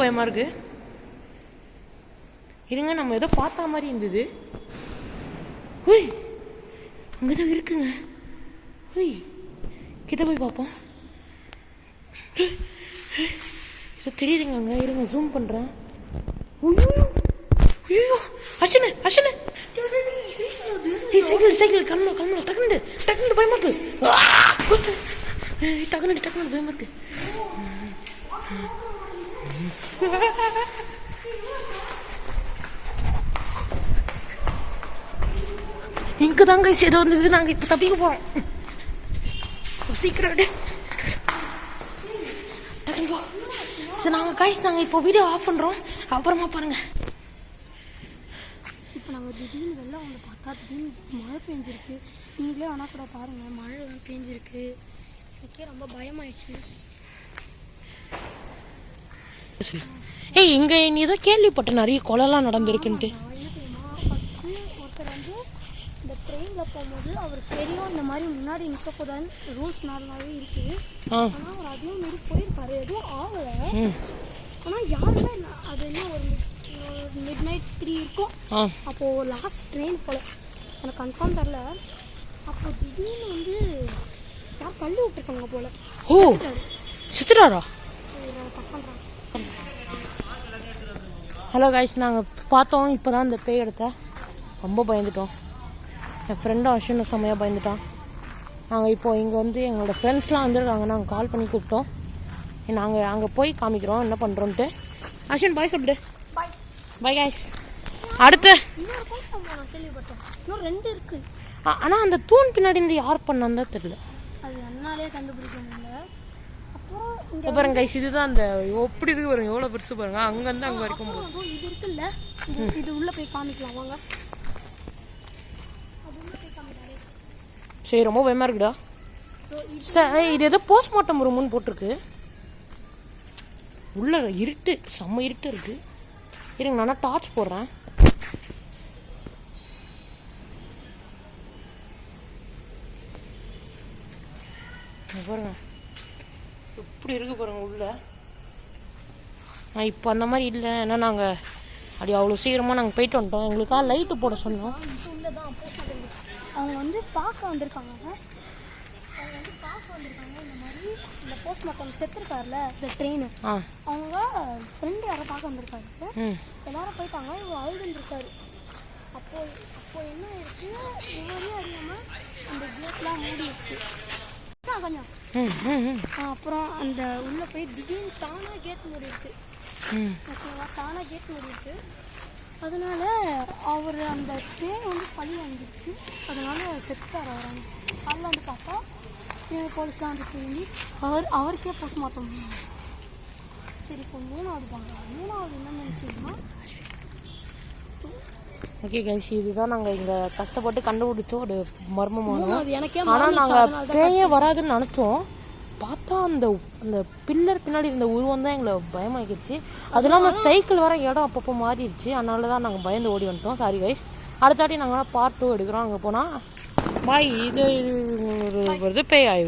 பயமாக இருக்குது. இருங்க, நம்ம ஏதோ பார்த்தா மாதிரி இருந்தது. ஹுய், அங்கே தான் இருக்குங்க. ஹுய், கிட்ட போய் பார்ப்போம். இது தெரியுதுங்க அங்கே. இருங்க, ஜூம் பண்ணுறேன். ஐயோ, அஷனு அஷனு, சைக்கிள் கண்ணு டக்குனு பயமா இருக்கு. டக்குனு பயமா இருக்கு. இங்க தாங்க ஏதோ இருந்தது. நாங்க இப்ப தப்பிக்க போறோம். சீக்கிரம் டக்குனு போ. சரி, நாங்க இப்போ வீடியோ ஆஃப் பண்றோம். அப்புறமா பாருங்க. இப்போ நாங்கள் திடீர்னு வெளில வந்து பார்த்தா திடீர்னு மழை பெஞ்சிருக்கு. நீங்களே ஆனால் கூட பாருங்கள், மழை பெஞ்சிருக்கு. எனக்கே ரொம்ப பயமாயிடுச்சு. ஏய், இங்கே நீ ஏதோ கேள்விப்பட்ட நிறைய கொலைலாம் நடந்திருக்குன்ட்டு. என்ன தெரியுமா, ஃபஸ்ட்டு ஒருத்தர் வந்து இந்த ட்ரெயினில் போகும்போது அவர் தெரியும் இந்த மாதிரி முன்னாடி நிற்கக்கூடாதுன்னு ரூல்ஸ் நார்மலாகவே இருக்குது. ஆனால் அவர் அதையும் மீறி போயிருக்காரு. எதுவும் ஆகலை. ஆனால் யாருமே அது என்ன ஒரு மிட் நைட் 3 இருக்கும். அப்போது லாஸ்ட் ட்ரெயின் போல எனக்கு கன்ஃபார்ம் தரல. அப்போ திடீர்னு வந்து யார் தள்ளி விட்டுருக்காங்க போல. ஓ, சித்திராரா? ஹலோ கைஸ், நாங்கள் பார்த்தோம் இப்போ தான் இந்த பேய் எடுத்த. ரொம்ப பயந்துட்டோம். என் ஃப்ரெண்டும் அஸ்வினும் செம்மையாக பயந்துட்டான். நாங்கள் இப்போது இங்கே வந்து எங்களோட ஃப்ரெண்ட்ஸ்லாம் வந்துருக்காங்க. நாங்கள் கால் பண்ணி கூப்பிட்டோம். நாங்கள் அங்கே போய் காமிக்கிறோம் என்ன பண்ணுறோன்ட்டு. அஸ்வின் பாய் சொல்லிட்டு. Bye guys. அடுத்து கேள்விப்பட்டேன், இன்னும் 2 இருக்கு. ஆனால் அந்த தூண் பின்னாடி இருந்து யார் பண்ணான்னு தான் தெரியல. அது என்னாலே கண்டுபிடிக்க முடியல. அப்போ பாருங்க கைஸ், இதுதான் அந்த எப்படி இருக்கு பாருங்க, எவ்வளோ பெருசு பாருங்க. அங்கேருந்து அங்கே வரைக்கும் போகும். இது இருக்குல்ல, இது உள்ள போய் காமிக்கலாம் வாங்க. சரி, ரொம்ப பயமாக இருக்குடா. சரி, இது ஏதோ போஸ்ட்மார்ட்டம் ரூம்னு போட்டிருக்கு. உள்ள இருட்டு, செம்ம இருட்டு இருக்கு. இருங்க, நான் டார்ச் போடுறேன். பாருங்க எப்படி இருக்கு பாருங்க உள்ள. இப்போ அந்த மாதிரி இல்லை. ஏன்னா நாங்கள் அப்படி அவ்வளோ சீக்கிரமாக நாங்கள் போயிட்டு வந்துட்டோம். எங்களுக்காக லைட்டு போட சொன்னோம். அவங்க வந்து பார்க்க வந்திருக்காங்க. இந்த மாதிரி இந்த போஸ்ட்மார்ட்டம் செத்துருக்காருல இந்த ட்ரெயின், அவங்க ஃப்ரெண்டு யாரும் பார்க்க வந்திருக்காரு. எல்லாரும் போயிட்டாங்க. இவர் அழுதுன்னு இருக்காரு. அப்போ என்ன ஆயிடுச்சு, இவரே அறியாமல் அந்த கேட்லாம் மூடிடுச்சு கொஞ்சம். அப்புறம் அந்த உள்ள போய் திடீர்னு தானாக கேட் மூடிடுச்சு. ஓகேவா, தானாக கேட் மூடிடுச்சு. அதனால அவர் அந்த பேர் வந்து பழி வாங்கிடுச்சு. அதனால செத்துட்டார். அவர் அதில் வந்து பார்த்தா போலீஸ்லாம் வந்து திரும்பி அவருக்கே போஸ்ட்மார்ட்டம். சரி, இப்போ 3வது பார்க்கலாம். 3வது என்ன நினச்சிங்கன்னா, ஓகே கைஸ், இதுதான் நாங்கள் இங்கே கஷ்டப்பட்டு கண்டுபிடிச்சோம் ஒரு மர்மமான. ஆனால் நாங்கள் பேயே வராதுன்னு நினச்சோம். பார்த்தா அந்த அந்த பில்லர் பின்னாடி இருந்த உருவம் தான் எங்களை பயமாக்கிடுச்சு. அது இல்லாமல் சைக்கிள் வர இடம் அப்பப்போ மாறிடுச்சு. அதனால தான் நாங்கள் பயந்து ஓடி வந்துட்டோம். Sorry guys. அடுத்தாட்டி நாங்கள் பார்ட் 2 எடுக்கிறோம். அங்கே போனால் பாய் இது ஒரு பேய் ஆய்வு.